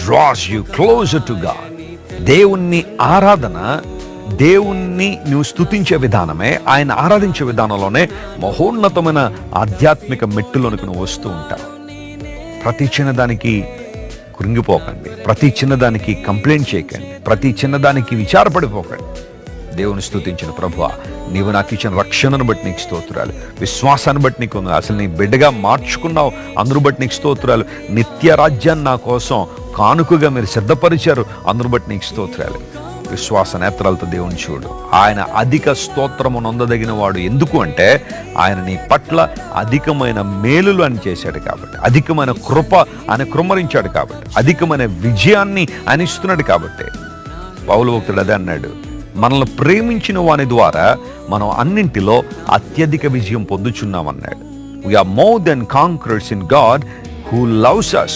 draws you closer to God. దేవుణ్ణి ఆరాధన, దేవుణ్ణి నువ్వు స్తుతించే విధానమే, ఆయన ఆరాధించే విధానంలోనే మహోన్నతమైన ఆధ్యాత్మిక మెట్టులోనికి నువ్వు వస్తూ ఉంటావు. ప్రతి చిన్నదానికి కృంగిపోకండి, ప్రతి చిన్నదానికి కంప్లైంట్ చేయకండి, ప్రతి చిన్నదానికి విచారపడిపోకండి. దేవుని స్తుతించిన ప్రభువా, నీవు నాకు ఇచ్చిన రక్షణను బట్టి నీకు స్తోత్రాలు, విశ్వాసాన్ని బట్టి నీకు అసలు నీ బిడ్డగా మార్చుకున్నావు అందరూ బట్టి నీకు స్తోత్రాలు, నిత్య రాజ్యాన్ని నా కోసం కానుకగా మీరు సిద్ధపరిచారు అందరూ బట్టి నీకు స్తోత్రాలు. విశ్వాస నేత్రాలతో దేవుని చూడు. ఆయన అధిక స్తోత్రము నొందదగిన వాడు. ఎందుకు అంటే ఆయన నీ పట్ల అధికమైన మేలులు అని చేశాడు కాబట్టి, అధికమైన కృప ఆయన కృమ్మరించాడు కాబట్టి, అధికమైన విజయాన్ని ఆయన ఇస్తున్నాడు కాబట్టి. పౌలు భక్తుడు అదే అన్నాడు, మనల్ని ప్రేమించిన వాని ద్వారా మనం అన్నింటిలో అత్యధిక విజయం పొందుచున్నామన్నాడు. We are more than conquerors in God who loves us.